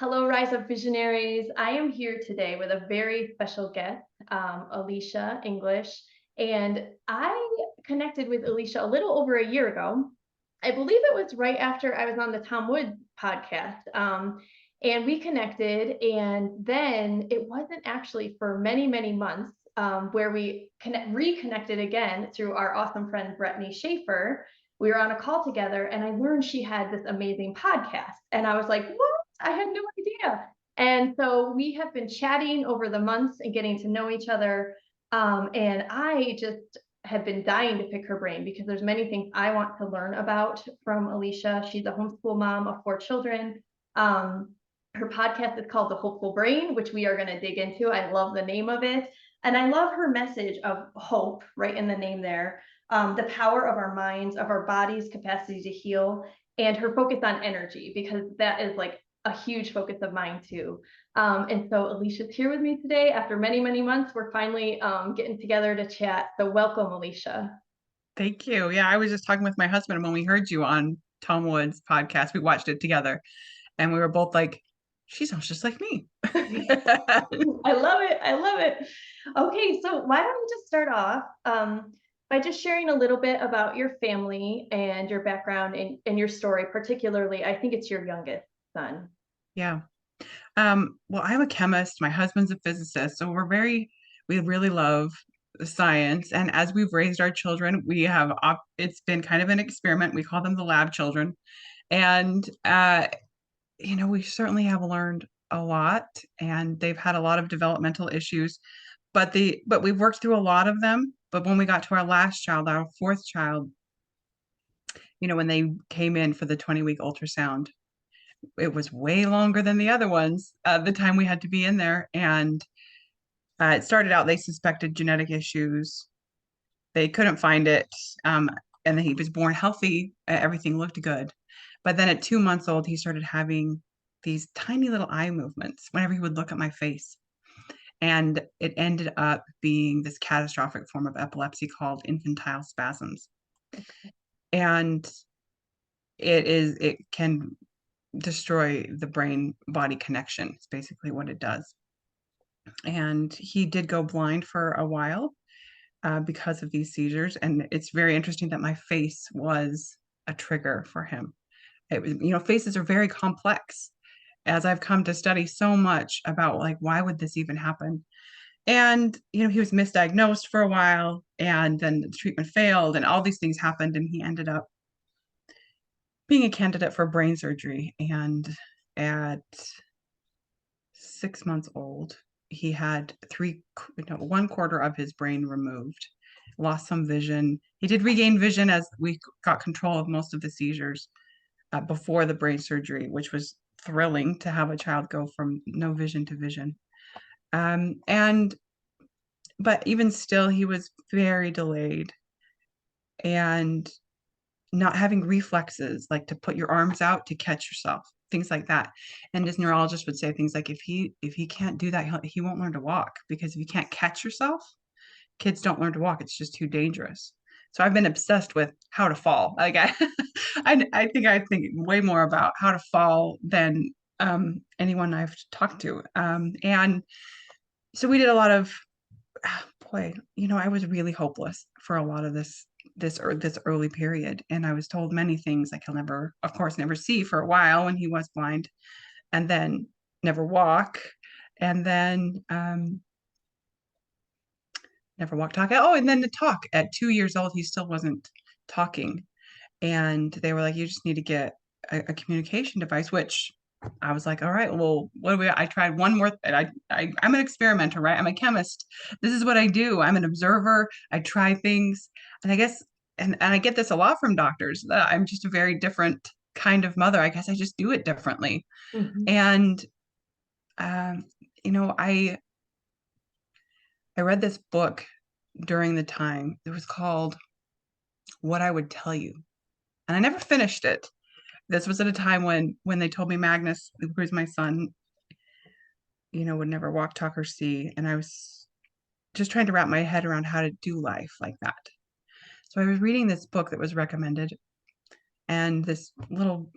Hello, Rise Up Visionaries. I am here today with a very special guest, Alecia English. And I connected with Alecia a little over a year ago. I believe it was right after I was on the Tom Wood podcast. And we connected. And then it wasn't actually for many, many months where we reconnected again through our awesome friend, Brittany Schaefer. We were on a call together, and I learned she had this amazing podcast. And I was like, what? I had no idea. And so we have been chatting over the months and getting to know each other. And I just have been dying to pick her brain because there's many things I want to learn about from Alecia. She's a homeschool mom of 4 children. Her podcast is called The Hopeful Brain, which we are going to dig into. I love the name of it. And I love her message of hope, right in the name there. The power of our minds, of our body's capacity to heal, and her focus on energy, because that is like a huge focus of mine too. And so Alecia's here with me today. After many, many months, we're finally getting together to chat. So welcome, Alecia. Thank you. Yeah, I was just talking with my husband when we heard you on Tom Wood's podcast. We watched it together and we were both like, she sounds just like me. I love it. I love it. Okay, so why don't we just start off by just sharing a little bit about your family and your background and your story, particularly, I think it's your youngest son. Yeah. Well, I'm a chemist. My husband's a physicist. So we really love the science. And as we've raised our children, it's been kind of an experiment. We call them the lab children. And, we certainly have learned a lot and they've had a lot of developmental issues, but we've worked through a lot of them. But when we got to our last child, our fourth child, when they came in for the 20-week ultrasound, it was way longer than the other ones, the time we had to be in there. And it started out, they suspected genetic issues. They couldn't find it. And then he was born healthy. Everything looked good. But then at 2 months old, he started having these tiny little eye movements whenever he would look at my face. And it ended up being this catastrophic form of epilepsy called infantile spasms. And it can destroy the brain body connection. It's basically what it does. And he did go blind for a while because of these seizures. And it's very interesting that my face was a trigger for him. Faces are very complex, as I've come to study so much about, like, why would this even happen? And, he was misdiagnosed for a while, and then the treatment failed, and all these things happened, and he ended up being a candidate for brain surgery. And at 6 months old, he had 1/4 of his brain removed, lost some vision. He did regain vision as we got control of most of the seizures before the brain surgery, which was thrilling to have a child go from no vision to vision. And but even still, he was very delayed and not having reflexes, like to put your arms out to catch yourself, things like that. And his neurologist would say things like, if he can't do that, he won't learn to walk, because if you can't catch yourself, kids don't learn to walk. It's just too dangerous. So I've been obsessed with how to fall. Like I think way more about how to fall than anyone I've talked to. And so we did a lot of, boy, I was really hopeless for a lot of this early period, and I was told many things, like he'll never, of course, never see for a while when he was blind, and then never walk, and then never walk, talk. Oh, and then the talk at 2 years old, he still wasn't talking, and they were like, you just need to get a communication device, which I was like, all right, well, I tried one more. I'm an experimenter, right? I'm a chemist. This is what I do. I'm an observer. I try things. And I guess, and I get this a lot from doctors, that I'm just a very different kind of mother. I guess I just do it differently. Mhm. And, um, you know, I, I read this book during the time. It was called What I Would Tell You. And I never finished it. This was at a time when they told me Magnus, who's my son, would never walk, talk, or see. And I was just trying to wrap my head around how to do life like that. So I was reading this book that was recommended, and this little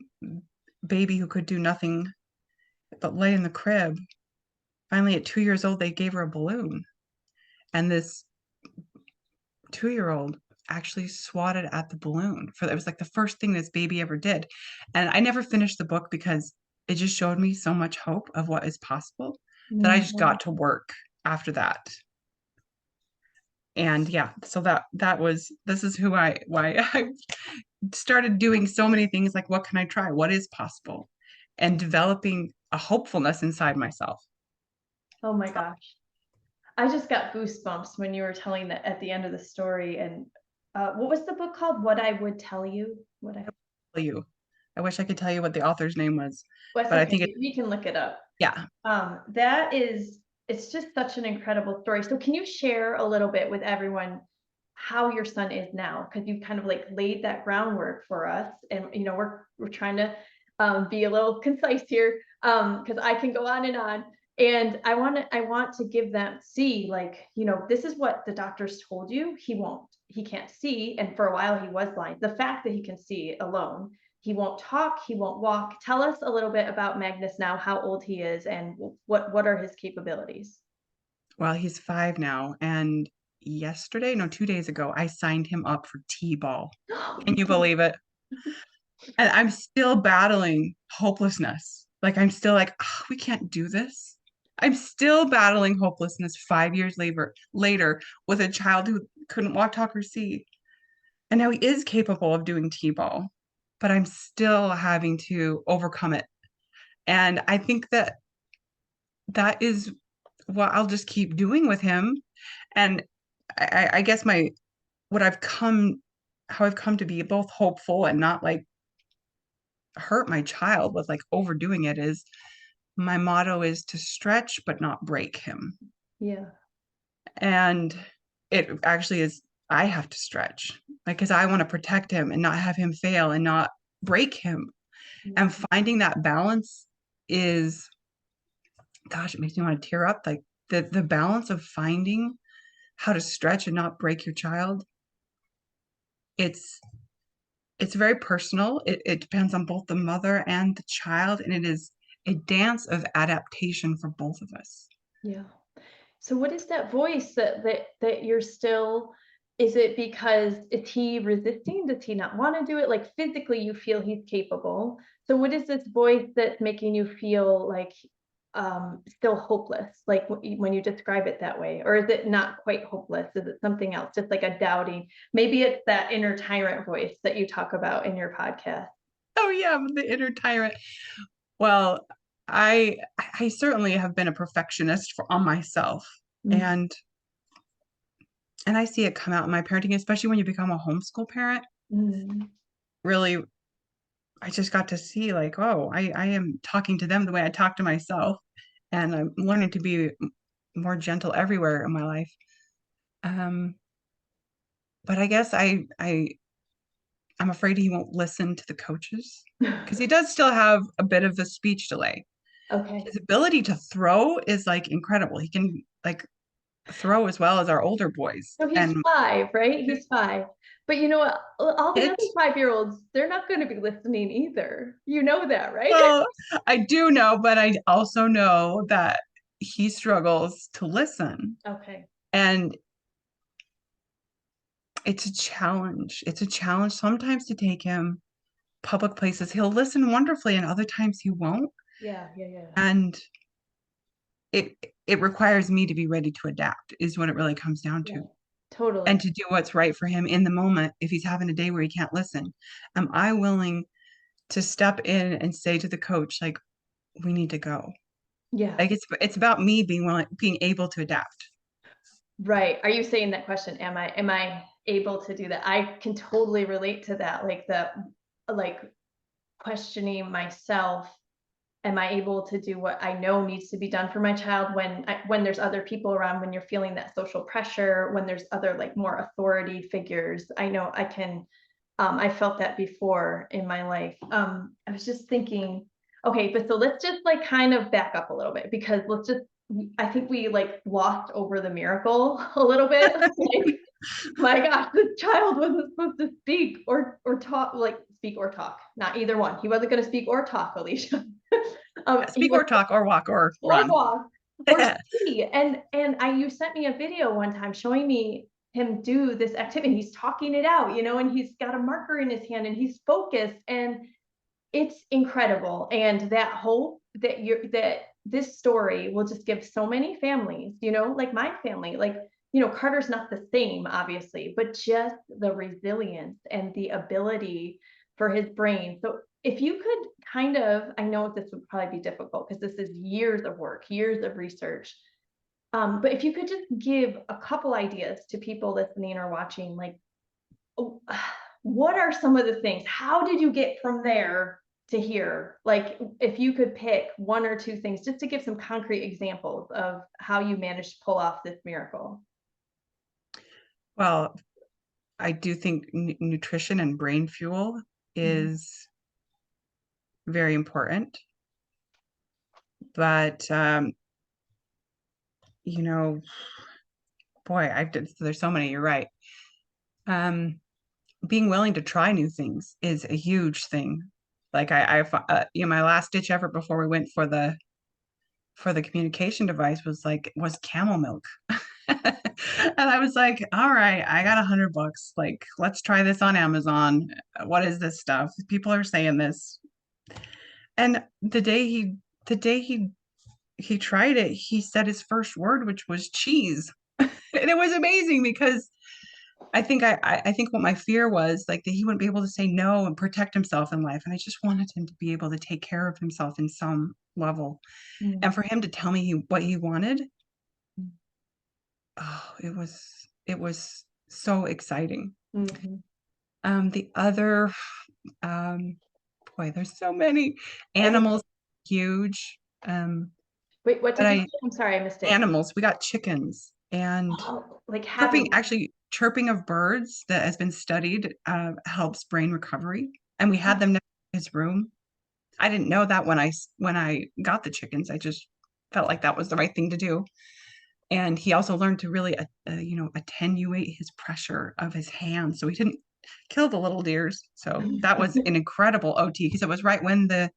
baby who could do nothing but lay in the crib. Finally, at 2 years old, they gave her a balloon. And this 2 year old actually swatted at the balloon for it was like the first thing this baby ever did. And I never finished the book because it just showed me so much hope of what is possible that I just Mhm. got to work after that. And yeah, so that was this is who I why I started doing so many things like what can I try? What is possible? And developing a hopefulness inside myself. Oh my gosh. I just got goosebumps when you were telling that at the end of the story. And what was the book called? What I Would Tell You? What I Tell you. I wish I could tell you what the author's name was, Well, it's but I okay. think it We can look it up. yeah. That is, it's just such an incredible story. So can you share a little bit with everyone how your son is now? Because you kind of like laid that groundwork for us, and we're trying to be a little concise here, because I can go on and on. And I want to give them see, like, this is what the doctors told you. He can't see, and for a while he was blind. The fact that he can see alone, he won't talk, he won't walk. Tell us a little bit about Magnus now, how old he is, and what are his capabilities? Well, he's 5 now, and yesterday, no, 2 days ago, I signed him up for T-ball. Can you believe it? And I'm still battling hopelessness. Like, I'm still like, "Ah, we can't do this." I'm still battling hopelessness 5 years later with a child who couldn't walk, talk, or see. And now he is capable of doing T-ball, but I'm still having to overcome it. And I think that that is what I'll just keep doing with him. And I guess my what I've come how I've come to be both hopeful and not like hurt my child with like overdoing it is my motto is to stretch but not break him. Yeah. And it actually is I have to stretch like because I want to protect him and not have him fail and not break him. Yeah. And finding that balance is gosh, it makes me want to tear up. Like the balance of finding how to stretch and not break your child. It's it's very personal. It depends on both the mother and the child, and it is a dance of adaptation for both of us. Yeah. So what is that voice that you're still, is it because, is he resisting? Does he not want to do it? Like physically you feel he's capable. So what is this voice that's making you feel like still hopeless? Like when you describe it that way, or is it not quite hopeless? Is it something else? Just like a doubting? Maybe it's that inner tyrant voice that you talk about in your podcast. Oh yeah, the inner tyrant. Well, I certainly have been a perfectionist on myself, Mm, and and I see it come out in my parenting, especially when you become a homeschool parent. mm, Really, I just got to see like, oh, I am talking to them the way I talk to myself, and I'm learning to be more gentle everywhere in my life. Um, but I guess I'm afraid he won't listen to the coaches because he does still have a bit of a speech delay. okay. His ability to throw is like incredible. He can like throw as well as our older boys. So he's And 5, right? He's 5. But you know what? All the it, other 5-year-olds, they're not going to be listening either. You know that, right? well, I do know, but I also know that he struggles to listen. Okay. And it's a challenge. It's a challenge sometimes to take him public places. He'll listen wonderfully, and other times he won't. Yeah, yeah, yeah. And it it requires me to be ready to adapt, is what it really comes down Yeah. to. And Totally. to do what's right for him in the moment if he's having a day where he can't listen. Am I willing to step in and say to the coach, like, we need to go? Yeah. Like it's about me being able to adapt. Right. Are you saying that question? Am I able to do that? I can totally relate to that. Like like questioning myself. Am I able to do what I know needs to be done for my child when there's other people around, when you're feeling that social pressure, when there's other like more authority figures? I know I can. I felt that before in my life. I was just thinking, okay, but so let's just like kind of back up a little bit, because I think we like glossed over the miracle a little bit. Like, my gosh, this child wasn't supposed to speak or talk, like speak or talk, not either one. He wasn't going to speak or talk, Alecia. He Speak was or talk or walk or or run. walk or see. And I you sent me a video one time showing me him do this activity. He's talking it out, and he's got a marker in his hand and he's focused and it's incredible. And that hope that this story will just give so many families, like my family, like, Carter's not the same, obviously, but just the resilience and the ability for his brain. So if you could kind of, I know this would probably be difficult because this is years of work, years of research. But if you could just give a couple ideas to people listening or watching, like, oh, what are some of the things? How did you get from there to here? Like, if you could pick one or two things, just to give some concrete examples of how you managed to pull off this miracle. Well, I do think nutrition and brain fuel Mhm. is very important, but you know, boy, there's so many. You're right. Um, Being willing to try new things is a huge thing. Like my last ditch effort before we went for the communication device was camel milk. And I was like, all right, I got $100. Like, let's try this on Amazon. What is this stuff? People are saying this. And the day he tried it, he said his first word, which was cheese. And it was amazing because I think what my fear was like that he wouldn't be able to say no and protect himself in life. And I just wanted him to be able to take care of himself in some level. Mm, And for him to tell me what he wanted, oh, it was so exciting. mhm. The other boy, there's so many And animals, huge. wait, what But did you say? I I'm sorry, I missed it. animals, we got chickens and Oh, like chirping, having. actually chirping of birds that has been studied helps brain recovery. And we had them next to his room. I didn't know that when I got the chickens. I just felt like that was the right thing to do. And he also learned to really attenuate his pressure of his hands so he didn't kill the little deers. So that was an incredible OT because it was right when the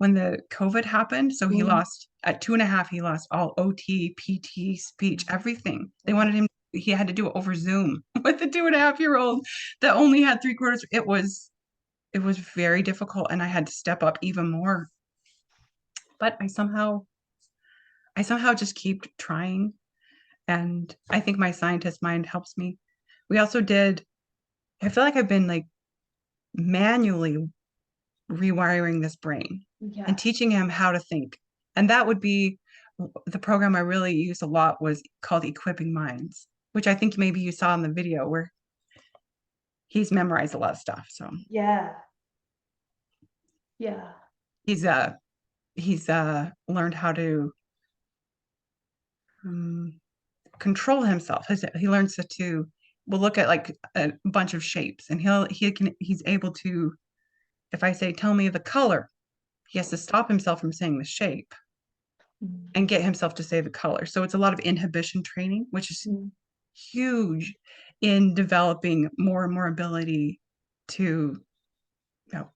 COVID happened. So he Mm, lost at 2.5, he lost all OT, PT, speech, everything. They wanted him, he had to do it over Zoom with the 2.5-year-old that only had 3/4. It was very difficult and I had to step up even more. But I somehow just keep trying. And I think my scientist mind helps me. We also I feel like I've been like manually rewiring this brain and yeah. teaching him how to think. And that would be the program I really used a lot was called Equipping Minds, which I think maybe you saw in the video where he's memorized a lot of stuff. So Yeah. Yeah. he's learned how to um, control himself. He learns to we'll look at like a bunch of shapes and he's able to, if I say tell me the color, he has to stop himself from saying the shape Mm, and get himself to say the color. So it's a lot of inhibition training, which is mm, huge in developing more and more ability to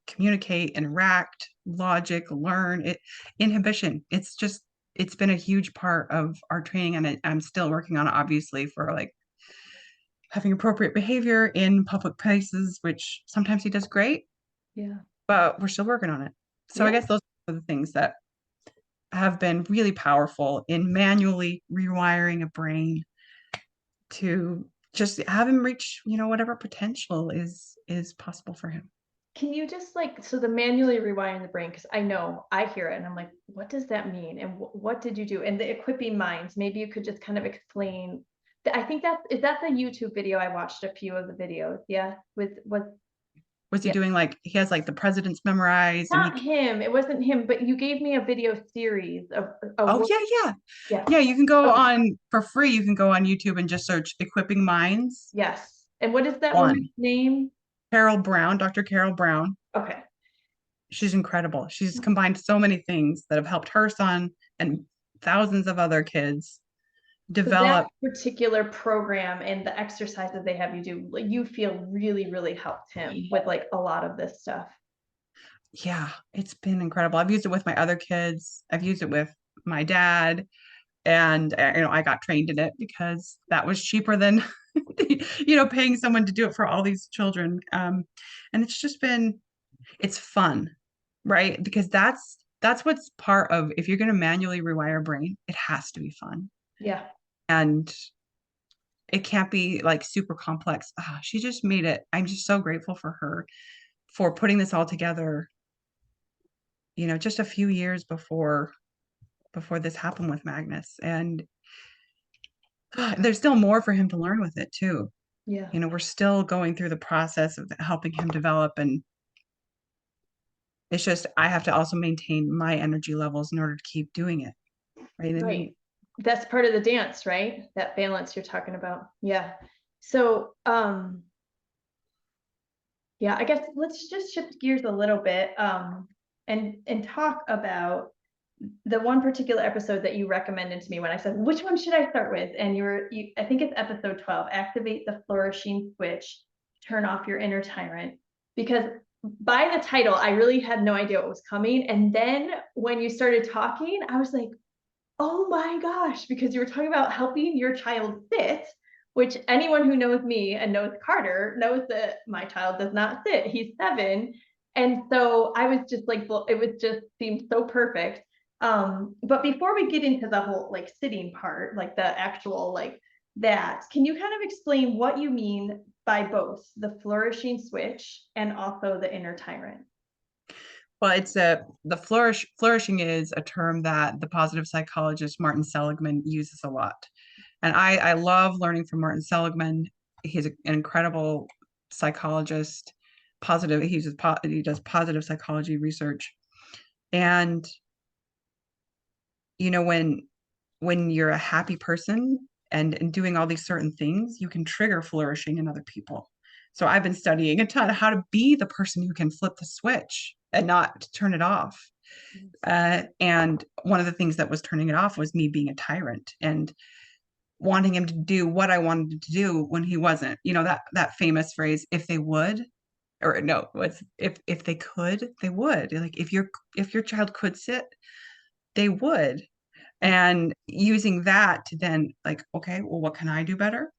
communicate, interact, logic, learn. Inhibition. It's been a huge part of our training, and I'm still working on it, obviously, for like having appropriate behavior in public places, which sometimes he does great, yeah. but we're still working on it. So I Yeah. guess those are the things that have been really powerful in manually rewiring a brain to just have him reach, whatever potential is possible for him. Can you just like, so the manually rewiring the brain, because I know I hear it and I'm like, what does that mean? And what did you do? And the equipping minds, maybe you could just kind of explain. I think is that the YouTube video? I watched a few of the videos. Yeah. With what? Was he Yeah. doing like he has like the presidents memorized and he Not him. It wasn't him, but you gave me a video series of a oh work. yeah, Yeah. yeah, you can go Okay. on for free, you can go on YouTube and just search Equipping Minds Yes. And what is that woman's one. name? Carol Brown, Dr. Carol Brown. Okay. She's incredible. She's combined so many things that have helped her son and thousands of other kids So that develop. particular program and the exercises they have you do, like, you feel really, really helped him with like a lot of this stuff. Yeah, it's been incredible. I've used it with my other kids. I've used it with my dad, and I got trained in it because that was cheaper than paying someone to do it for all these children. And it's just been it's fun, right? Because that's what's part of if you're going to manually rewire a brain, it has to be fun. Yeah. And it can't be like super complex. She just made it. I'm just so grateful for her for putting this all together, just a few years before this happened with Magnus. And there's still more for him to learn with it too. Yeah. We're still going through the process of helping him develop, and it's just I have to also maintain my energy levels in order to keep doing it. Right. And then Right. That's part of the dance, right? That balance you're talking about. Yeah. So, yeah, I guess let's just shift gears a little bit, and talk about the one particular episode that you recommended to me when I said, which one should I start with? And I think it's episode 12, activate the flourishing switch, turn off your inner tyrant. Because by the title, I really had no idea what was coming. And then when you started talking, I was like, oh my gosh, because you were talking about helping your child sit, which anyone who knows me and knows Carter knows that my child does not sit. He's 7. And so I was just like, well, it would just seem so perfect. But before we get into the whole like sitting part, like the actual like that, can you kind of explain what you mean by both the flourishing switch and also the inner tyrant? well, the flourishing is a term that the positive psychologist Martin Seligman uses a lot. And I love learning from Martin Seligman. He's an incredible psychologist, he does positive psychology research. And you know when you're a happy person and doing all these certain things, you can trigger flourishing in other people. So I've been studying a ton how to be the person who can flip the switch and not turn it off. And one of the things that was turning it off was me being a tyrant and wanting him to do what I wanted him to do when he wasn't. That famous phrase, if they would, or no, what's if they could, they would. Like if your child could sit, they would. And using that to then like, okay, well, what can I do better?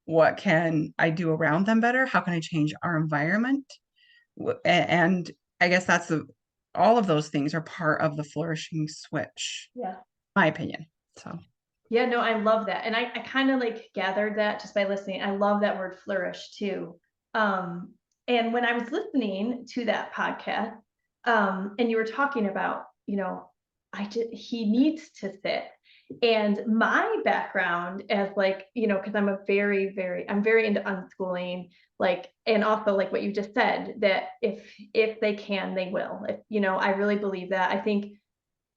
What can I do around them better? How can I change our environment? And I guess all of those things are part of the flourishing switch, Yeah. my opinion. So Yeah, no, I love that. And I kind of like gathered that just by listening. I love that word flourish too. Um, and when I was listening to that podcast, and you were talking about, he needs to sit. And my background as like, because I'm I'm very into unschooling, like, and also like what you just said, that if they can, they will. If, I really believe that. I think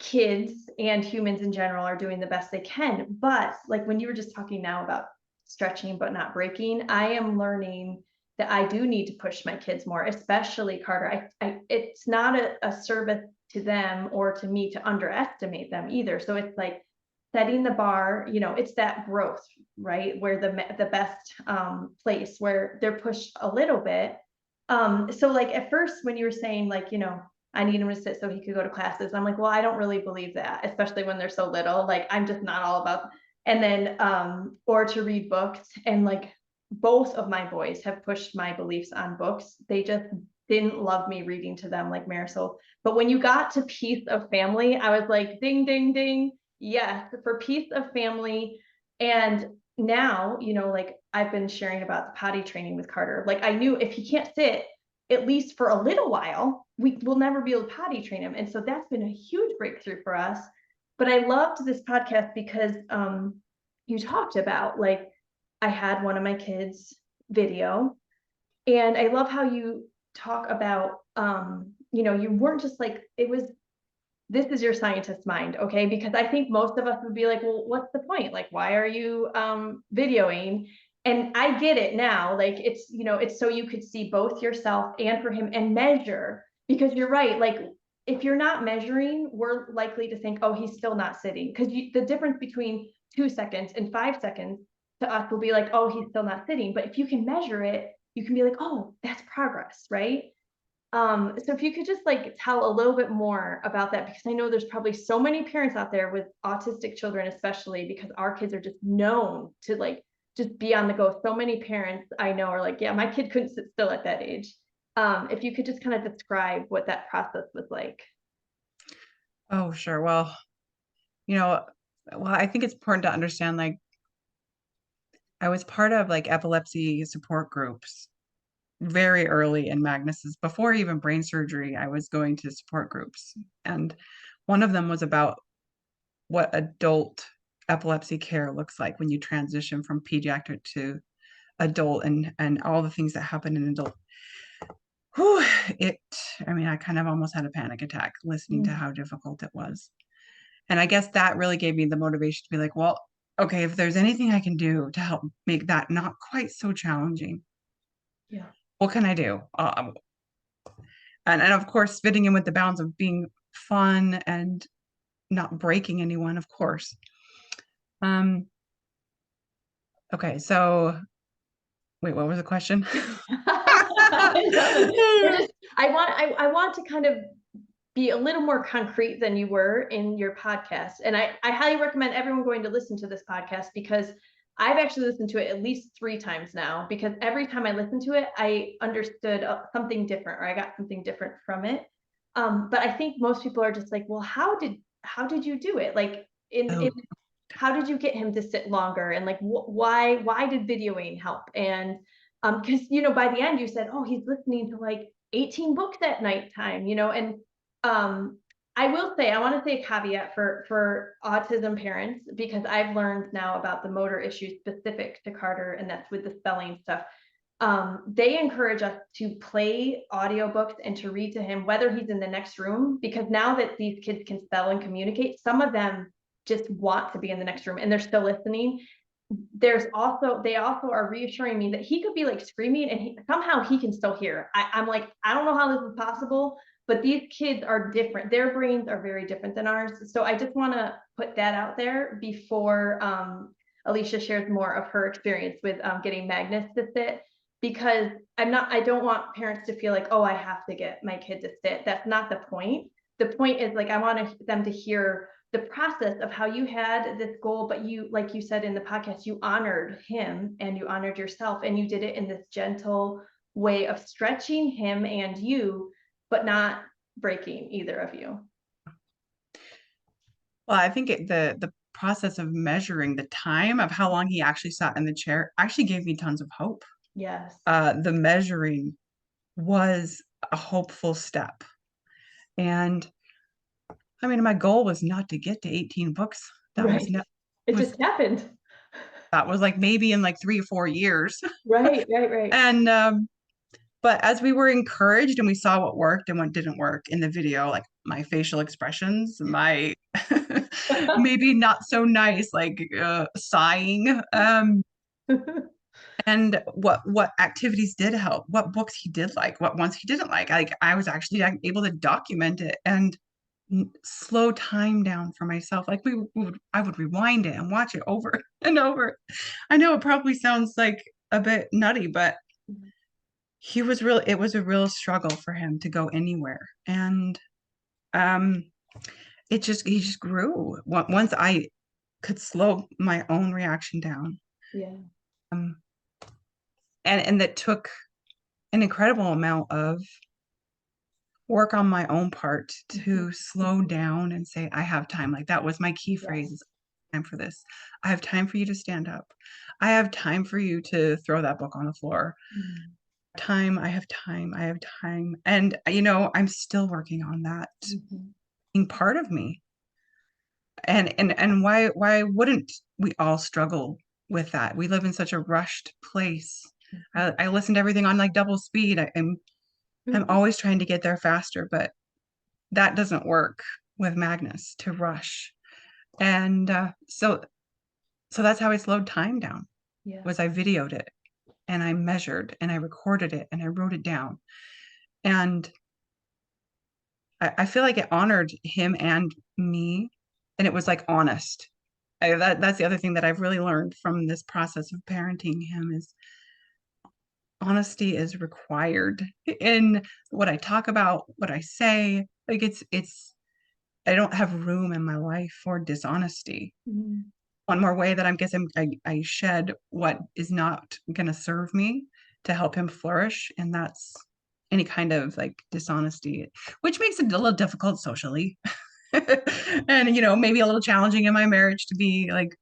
kids and humans in general are doing the best they can. But like when you were just talking now about stretching but not breaking, I am learning that I do need to push my kids more, especially Carter. It's not a service to them or to me to underestimate them either. So it's like setting the bar, it's that growth, right? Where the best place where they're pushed a little bit. So like at first when you were saying like, I need him to sit so he could go to classes. I'm like, well, I don't really believe that, especially when they're so little. Like, I'm just not all about. And then, or to read books. And like, both of my boys have pushed my beliefs on books. They just didn't love me reading to them like Marisol. But when you got to Piece of Family, I was like, ding, ding, ding. Yes, for Piece of Family. And now, like I've been sharing about the potty training with Carter. Like, I knew if he can't sit, at least for a little while, we will never be able to potty train him. And so that's been a huge breakthrough for us. But I loved this podcast because you talked about like, I had one of my kids video, and I love how you talk about, you weren't just like, it was, this is your scientist mind, okay? Because I think most of us would be like, well, what's the point? Like, why are you videoing? And I get it now. Like, it's so you could see both yourself and for him and measure. Because you're right. Like, if you're not measuring, we're likely to think, oh, he's still not sitting. Because the difference between 2 seconds and 5 seconds to us will be like, oh, he's still not sitting. But if you can measure it, you can be like, oh, that's progress, right? So if you could just like tell a little bit more about that, because I know there's probably so many parents out there with autistic children, especially because our kids are just known to like just be on the go. So many parents I know are like, yeah, my kid couldn't sit still at that age. If you could just kind of describe what that process was like. Oh, sure. Well, you know, I think it's important to understand, like, I was part of, like, epilepsy support groups very early in Magnus's before even brain surgery, I was going to support groups, and one of them was about what adult epilepsy care looks like when you transition from pediatric to adult and all the things that happen in adult. Whew, it I mean, I kind of almost had a panic attack listening to Mm, how difficult it was. And I guess that really gave me the motivation to be like, well, okay, if there's anything I can do to help make that not quite so challenging, yeah. what can I do? And of course, fitting in with the bounds of being fun and not breaking anyone, of course. Um, okay, so wait, what was the question? We're just I want to kind of be a little more concrete than you were in your podcast. And I highly recommend everyone going to listen to this podcast because I've actually listened to it at least 3 times now because every time I listened to it, I understood something different or I got something different from it. But I think most people are just like, well, how did you do it? Like in Oh, how did you get him to sit longer and like why did videoing help? And because by the end you said, oh, he's listening to like 18 books at nighttime, and um I will say, I want to say a caveat for autism parents because I've learned now about the motor issues specific to Carter, and that's with the spelling stuff. They encourage us to play audiobooks and to read to him whether he's in the next room, because now that these kids can spell and communicate, some of them just want to be in the next room and they're still listening. They also are reassuring me that he could be like screaming and somehow he can still hear. I'm like, I don't know how this is possible, but these kids are different. Their brains are very different than ours. So I just want to put that out there before Alecia shares more of her experience with getting Magnus to sit, because I don't want parents to feel like, oh, I have to get my kid to sit. That's not the point. The point is like, I want them to hear the process of how you had this goal, but you, like you said in the podcast, you honored him and you honored yourself and you did it in this gentle way of stretching him and you, but not breaking either of you. well, I think the process of measuring the time of how long he actually sat in the chair actually gave me tons of hope. Yes. The measuring was a hopeful step. And I mean, my goal was not to get to 18 books. That was Right. no It was just happened. that was like maybe in like 3 or 4 years. Right, right, right. And but as we were encouraged and we saw what worked and what didn't work in the video, like my facial expressions, my maybe not so nice, like sighing, and what activities did help, what books he did like, what ones he didn't like I was actually able to document it and slow time down for myself. Like I would rewind it and watch it over and over. I know it probably sounds like a bit nutty, but it was a real struggle for him to go anywhere. And um he just grew once I could slow my own reaction down. Yeah. um and that took an incredible amount of work on my own part Mhm. to slow down and say, I have time. Like that was my key phrase, Yes. is time for this. I have time for you to stand up. I have time for you to throw that book on the floor. Mhm. Time, I have time, I have time. And I'm still working on that Mhm. being part of me. And why wouldn't we all struggle with that? We live in such a rushed place. I listen to everything on like double speed. I'm Mhm. always trying to get there faster, but that doesn't work with Magnus to rush. And so that's how I slowed time down, Yeah. was I videoed it and I measured and I recorded it and I wrote it down. And I feel like it honored him and me, and it was like honest. That's the other thing that I've really learned from this process of parenting him is honesty is required in what I talk about, what I say. Like it's I don't have room in my life for dishonesty. Mhm. One more way that I'm guessing I shed what is not going to serve me to help him flourish, and that's any kind of like dishonesty, which makes it a little difficult socially, and maybe a little challenging in my marriage to be like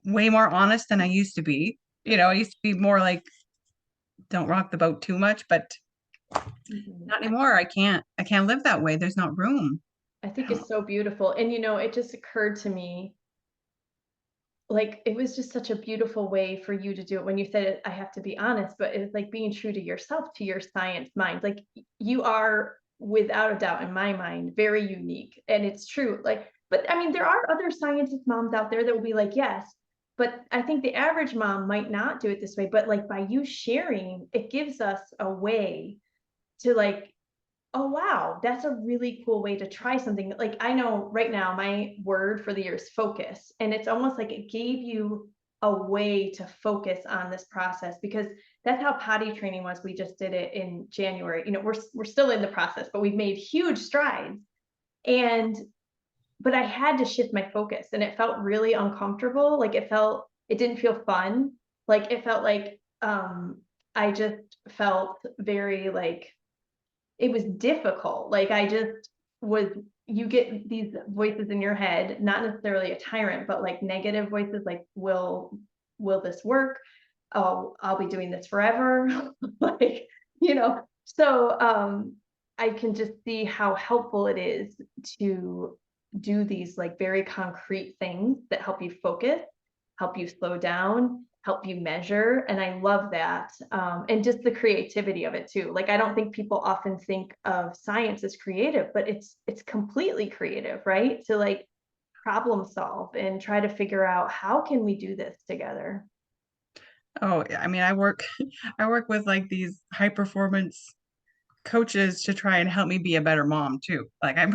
way more honest than I used to be. I used to be more like don't rock the boat too much, but Mhm. not anymore. I can't live that way. There's not room. I I think don't know. it's so beautiful. And it just occurred to me, like, it was just such a beautiful way for you to do it when you said it, I have to be honest, but it's like being true to yourself, to your science mind. Like, you are, without a doubt, in my mind, very unique. And it's true. Like, but I mean, there are other scientist moms out there that will be like, yes. But I think the average mom might not do it this way. But like by you sharing, it gives us a way to like, oh, wow, that's a really cool way to try something. Like, I know right now my word for the year is focus, and it's almost like it gave you a way to focus on this process, because that's how potty training was. We just did it in January. We're still in the process, but we've made huge strides. And but I had to shift my focus, and it felt really uncomfortable. Like, it didn't feel fun. Like, it felt like I just felt very like it was difficult. Like, I just was, you get these voices in your head, not necessarily a tyrant, but like negative voices, like, will this work? Oh, I'll be doing this forever. Like, so I can just see how helpful it is to do these like very concrete things that help you focus, help you slow down, help you measure. And I love that. And just the creativity of it too. Like, I don't think people often think of science as creative, but it's completely creative, right? To like problem solve and try to figure out how can we do this together. Oh, yeah, I mean, I work with like these high performance coaches to try and help me be a better mom too. Like I'm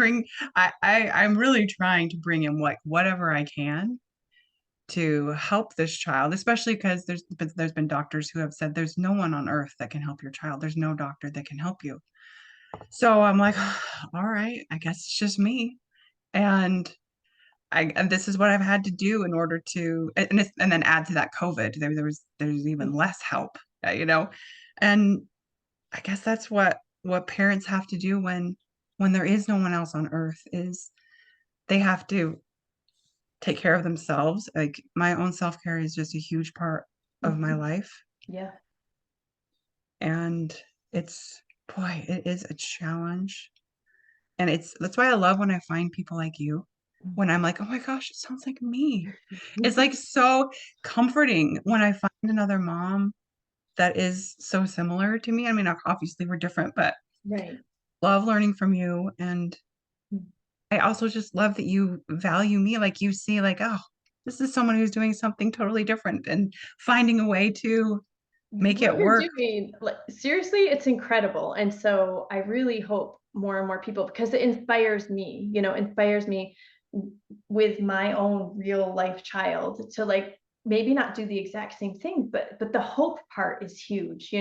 really trying to bring in whatever I can to help this child, especially because there's been doctors who have said there's no one on earth that can help your child. There's no doctor that can help you. So I'm like, all right, I guess it's just me. And and this is what I've had to do in order to and then add to that COVID. There's even less help, you know. And I guess that's what parents have to do when there is no one else on earth is they have to take care of themselves. Like my own self-care is just a huge part of my Mhm. life. Yeah. And it's boy, it is a challenge. And that's why I love when I find people like you, when I'm like, oh my gosh, it sounds like me. It's like so comforting when I find another mom that is so similar to me. I mean, obviously we're different, but Right. love learning from you. And I also just love that you value me. Like you see, like, oh, this is someone who's doing something totally different and finding a way to make What it you're work. doing, like, seriously, it's incredible. And so I really hope more and more people, because it inspires me with my own real life child to like maybe not do the exact same thing, but the hope part is huge.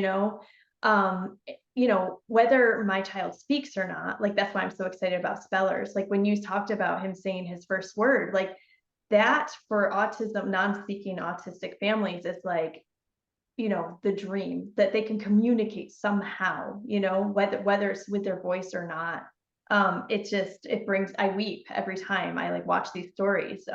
Whether my child speaks or not, like that's why I'm so excited about spellers. Like when you talked about him saying his first word, like that for autism, non-speaking autistic families is like, the dream that they can communicate somehow, whether it's with their voice or not. It brings, I weep every time I like watch these stories.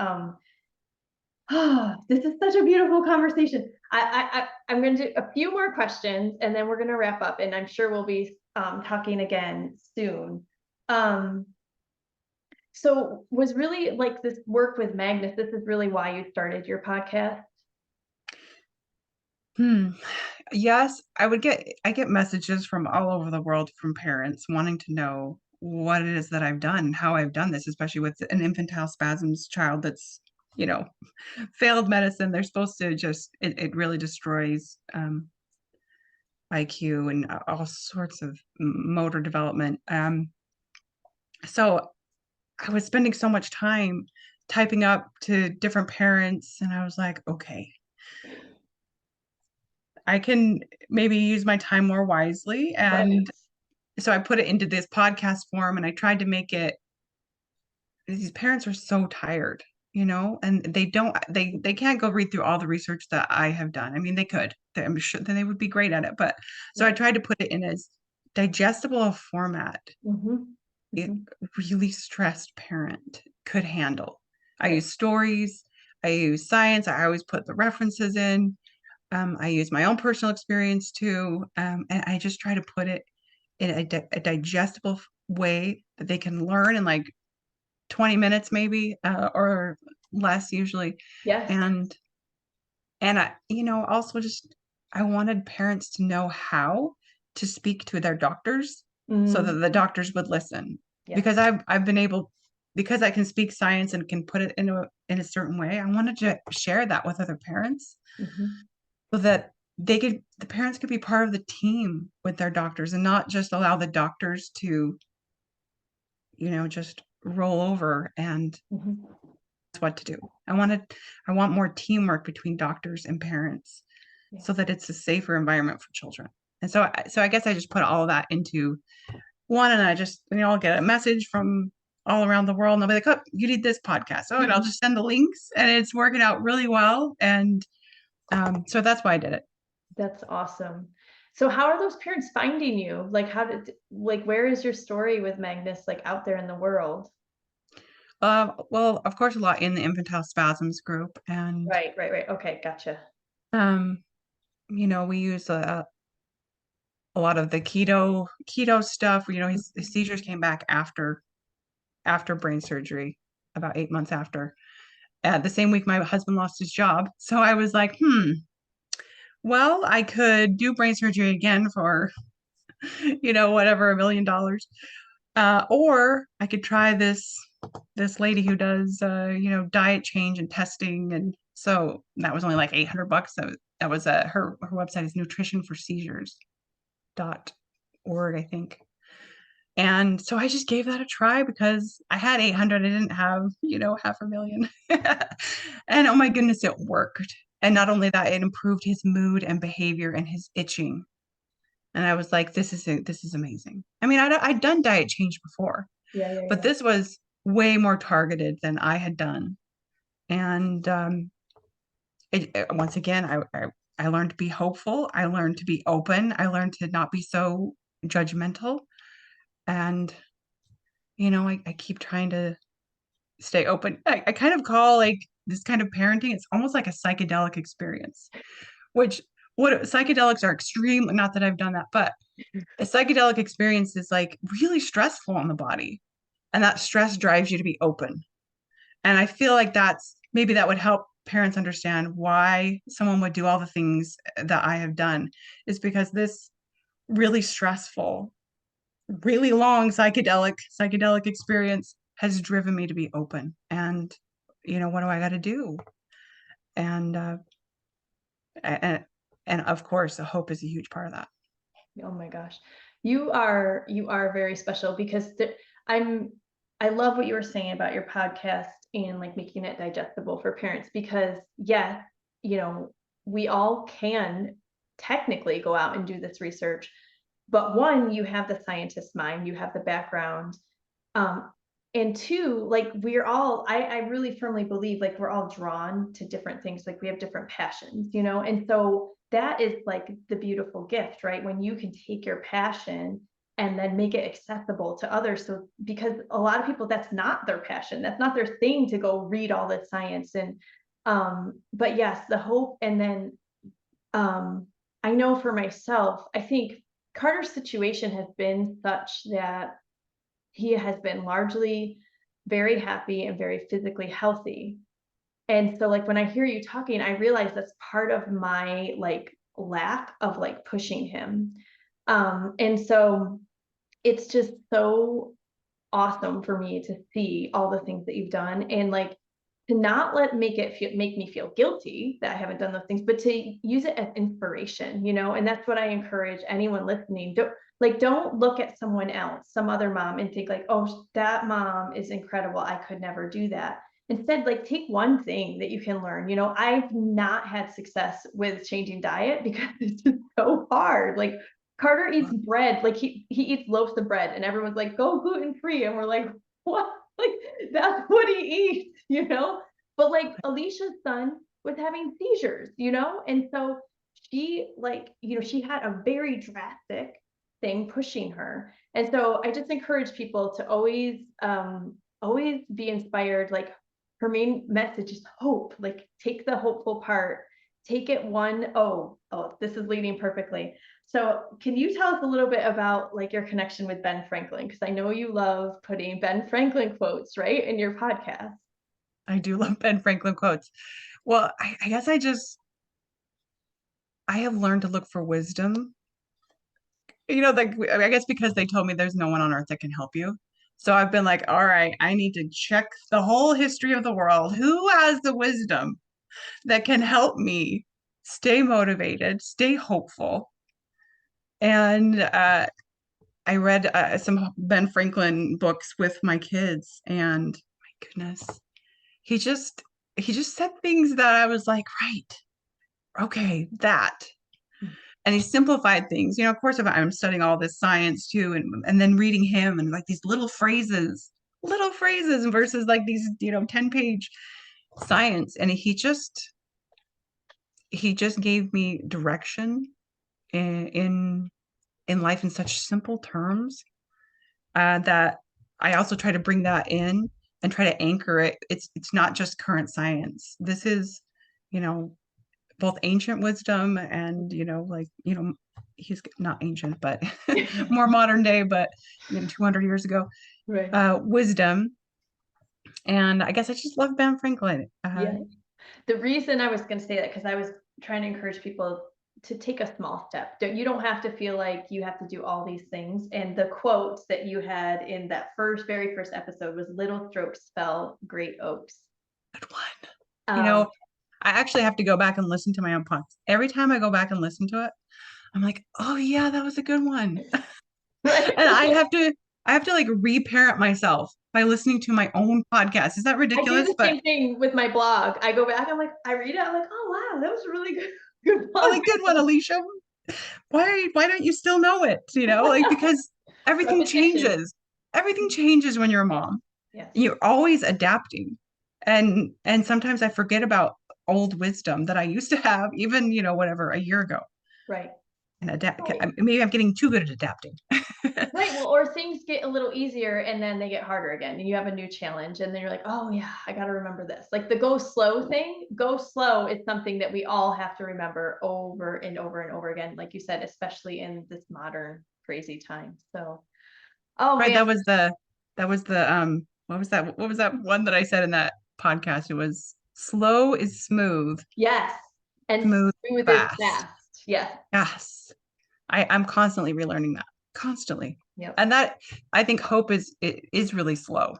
This is such a beautiful conversation. I'm going to do a few more questions and then we're going to wrap up, and I'm sure we'll be talking again soon. Um, so was really like this work with Magnus, this is really why you started your podcast? Hmm. Yes, I get messages from all over the world from parents wanting to know what it is that I've done and how I've done this, especially with an infantile spasms child that's, you know, failed medicine. They're supposed to it really destroys IQ and all sorts of motor development. So I was spending so much time typing up to different parents, and I was like, okay, I can maybe use my time more wisely. Right. And so I put it into this podcast form and I tried to make it, these parents are so tired, and they can't go read through all the research that I have done. I mean, they could. I'm sure that they would be great at it. But so I Right. tried to put it in as digestible a format Hmm. it Hmm. really stressed parent could handle. I Right. use stories, I use science, I always put the references in. I use my own personal experience too. And I just try to put it in a digestible way that they can learn in like 20 minutes, maybe, or less usually. Yes. And, and also just, I wanted parents to know how to speak to their doctors so that Mm. the doctors would listen. Yes. Because I've been able, because I can speak science and can put it in a certain way, I wanted to share that with other parents Hmm. so that the parents could be part of the team with their doctors and not just allow the doctors to, just roll over and Hmm. what to do. I want more teamwork between doctors and parents so Yes. that it's a safer environment for children. And so I guess I just put all of that into one, and I just, I'll get a message from all around the world and I'll be like, oh, you need this podcast. Oh, and I'll just send the links and it's working out really well. And so that's why I did it. That's awesome. So how are those parents finding you? Like where is your story with Magnus like out there in the world? Well, of course, a lot in the infantile spasms group. And, Right, right, right. Okay, gotcha. um, we use a lot of the keto stuff. His seizures came back after brain surgery, about 8 months after. The same week my husband lost his job. So I was like, well, I could do brain surgery again for, whatever, $1 million. Or I could try this lady who does diet change and testing. And so that was only like $800. That was her website is nutritionforseizures.org, I think. And so I just gave that a try because I had 800. I didn't have, half a million. And oh my goodness, it worked. And not only that, it improved his mood and behavior and his itching. And I was like, this is amazing. I mean, I'd done diet change before, Yeah, yeah, but yeah. this was way more targeted than I had done. And once again, I learned to be hopeful. I learned to be open. I learned to not be so judgmental. And, I keep trying to stay open. I kind of call like this kind of parenting, it's almost like a psychedelic experience, which what psychedelics are extreme, not that I've done that, but a psychedelic experience is like really stressful on the body. And that stress drives you to be open. And I feel like maybe that would help parents understand why someone would do all the things that I have done is because this really stressful, really long psychedelic experience has driven me to be open. And what do I got to do? And and and of course, the hope is a huge part of that. Oh my gosh. You are very special because I'm I love what you were saying about your podcast and like making it digestible for parents because yeah, you know, we all can technically go out and do this research, but one, you have the scientist mind, you have the background. Um, and two, like I really firmly believe like we're all drawn to different things, like we have different passions, and so that is like the beautiful gift, right? When you can take your passion and then make it accessible to others. So because a lot of people, that's not their passion, that's not their thing to go read all this science. And but yes, the hope. And then I know for myself, I think Carter's situation has been such that he has been largely very happy and very physically healthy. And so like when I hear you talking, I realize that's part of my like lack of like pushing him. And so it's just so awesome for me to see all the things that you've done and like to not make me feel guilty that I haven't done those things, but to use it as inspiration, and that's what I encourage anyone listening. Don't look at someone else, some other mom, and think like, oh, that mom is incredible, I could never do that. Instead, like take one thing that you can learn. I've not had success with changing diet because it's just so hard. Like Carter eats bread, like he eats loaves of bread, and everyone's like, go gluten free. And we're like, what? Like that's what he eats. But like Alicia's son was having seizures. And so she had a very drastic thing pushing her. And so I just encourage people to always be inspired. Like her main message is hope. Like take the hopeful part, take it one. Oh, this is leading perfectly. So can you tell us a little bit about like your connection with Ben Franklin? Because I know you love putting Ben Franklin quotes, right, in your podcast. I do love Ben Franklin quotes. Well, I guess I have learned to look for wisdom. Like I guess because they told me there's no one on earth that can help you. So I've been like, all right, I need to check the whole history of the world. Who has the wisdom that can help me stay motivated, stay hopeful? And I read some Ben Franklin books with my kids, and my goodness, he just he just said things that I was like, right, okay, that. And he simplified things. Of course, if I'm studying all this science too, and then reading him and like these little phrases versus like these 10-page science, and he just gave me direction in life in such simple terms that I also try to bring that in and try to anchor it. It's not just current science. This is, you know, both ancient wisdom and, he's not ancient, but more modern day, but 200 years ago, Right. wisdom. And I guess I just love Ben Franklin. Yeah. The reason I was going to say that, because I was trying to encourage people to take a small step. You don't have to feel like you have to do all these things. And the quotes that you had in that very first episode was "Little strokes fell great oaks." Good one. You Um, know, I actually have to go back and listen to my own podcast. Every time I go back and listen to it, I'm like, oh yeah, that was a good one. right. And I have to like reparent myself by listening to my own podcast. Is that I do ridiculous? the But same thing with my blog. I go back, I'm like, I read it, I'm like, oh wow, that was a really good I'm blog. like, good one, Alicia. Why don't you still know it? Like because everything Repetition. changes. Everything changes when you're a mom. Yes. You're always adapting. And sometimes I forget about old wisdom that I used to have, even, whatever, a year ago. Right. And adapt Right. maybe I'm getting too good at adapting. Right. Well, or things get a little easier and then they get harder again, and you have a new challenge, and then you're like, oh yeah, I got to remember this. Like the go slow thing, go slow is something that we all have to remember over and over and over again, like you said, especially in this modern crazy time. So, oh Right, man, that was the what was that one that I said in that podcast? It was slow is smooth, yes. And smooth smooth is fast. fast. Yes. Yes. I'm constantly relearning that. Constantly. Yep. And that I think hope is really slow,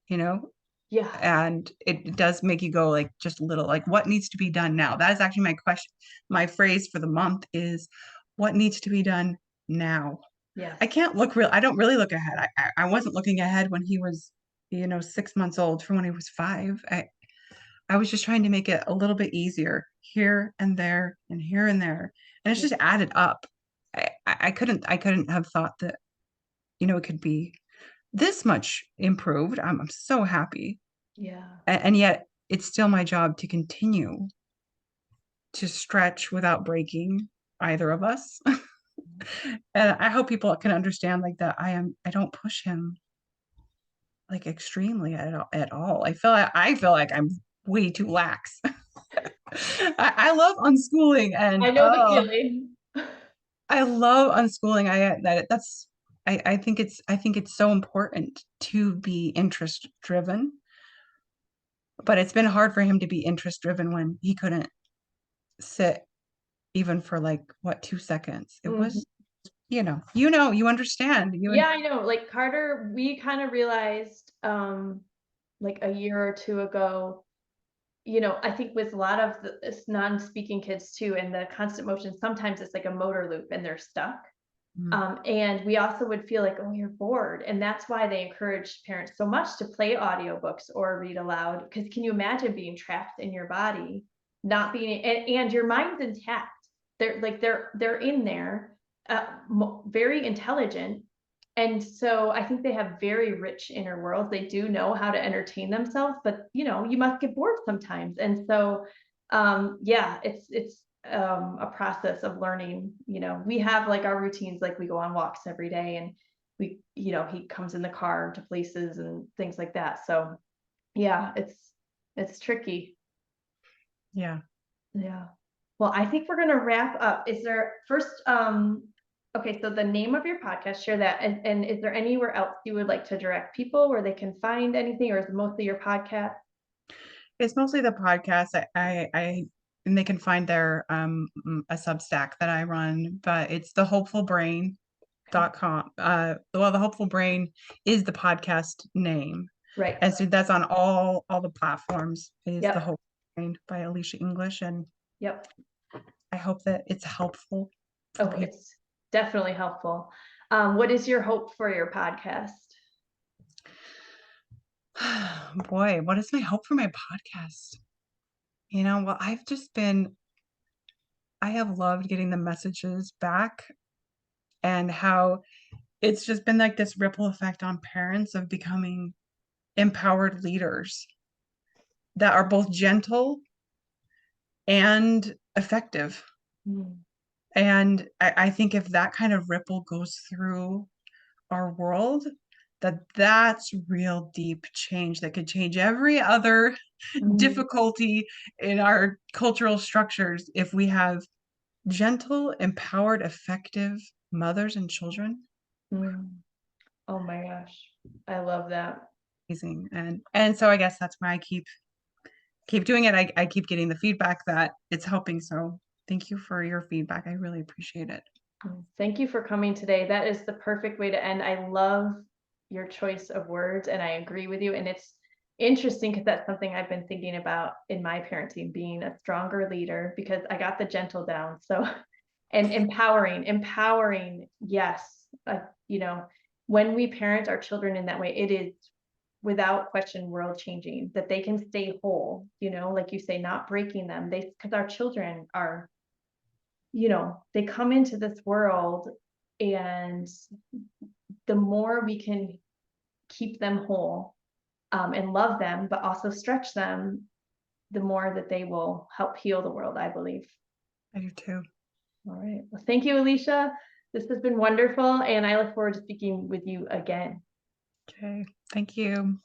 you know? Yeah. And it does make you go like just a little like what needs to be done now? That is actually my question. My phrase for the month is what needs to be done now? Yes. I don't really look ahead. I wasn't looking ahead when he was, 6 months old from when he was 5. I was just trying to make it a little bit easier here and there and here and there. And it's Yeah. just added up. I couldn't have thought that, it could be this much improved. I'm so happy. Yeah. And yet it's still my job to continue to stretch without breaking either of us. And I hope people can understand like that I don't push him like extremely at all. I feel like I'm way too lax. I love unschooling and I know the feeling. I love unschooling. I think it's so important to be interest driven, but it's been hard for him to be interest driven when he couldn't sit even for like what 2 seconds. It Mhm. was, you understand. Yeah, I know. Like Carter, we kind of realized like a year or two ago, I think with a lot of this non-speaking kids too, and the constant motion, sometimes it's like a motor loop and they're stuck. Mm. And we also would feel like, oh, you're bored. And that's why they encourage parents so much to play audiobooks or read aloud. Because can you imagine being trapped in your body, not being, and your mind's intact? They're in there, very intelligent. And so I think they have very rich inner worlds. They do know how to entertain themselves, but you must get bored sometimes. And so yeah, it's a process of learning. We have like our routines, like we go on walks every day, and he comes in the car to places and things like that. So yeah, it's tricky. Yeah. Yeah. Well, I think we're gonna wrap up. Is there first okay, so the name of your podcast, share that. And is there anywhere else you would like to direct people where they can find anything, or is it mostly your podcast? It's mostly the podcast. And they can find their a Substack that I run, but it's Okay. thehopefulbrain.com. Well, the Hopeful Brain is the podcast name. Right. And so that's on all the platforms, is the Yep. Hopeful Brain by Alecia English. And Yep. I hope that it's helpful for Oh, people. it's definitely helpful. What is your hope for your podcast? Boy, what is my hope for my podcast? Well, I have loved getting the messages back, and how it's just been like this ripple effect on parents of becoming empowered leaders that are both gentle and effective. Mm, And I think if that kind of ripple goes through our world, that's real deep change that could change every other mm, difficulty in our cultural structures. If we have gentle, empowered, effective mothers and children, mm. Oh my gosh. I love that. amazing. And so I guess that's why I keep doing it. I keep getting the feedback that it's helping. So thank you for your feedback. I really appreciate it. Thank you for coming today. That is the perfect way to end. I love your choice of words, and I agree with you. And it's interesting because that's something I've been thinking about in my parenting, being a stronger leader, because I got the gentle down. So, and empowering, yes. When we parent our children in that way, it is without question world changing, that they can stay whole, like you say, not breaking them. Because our children are, they come into this world, and the more we can keep them whole, and love them, but also stretch them, the more that they will help heal the world, I believe. I do too. All right. Well, thank you, Alecia. This has been wonderful, and I look forward to speaking with you again. Okay. Thank you.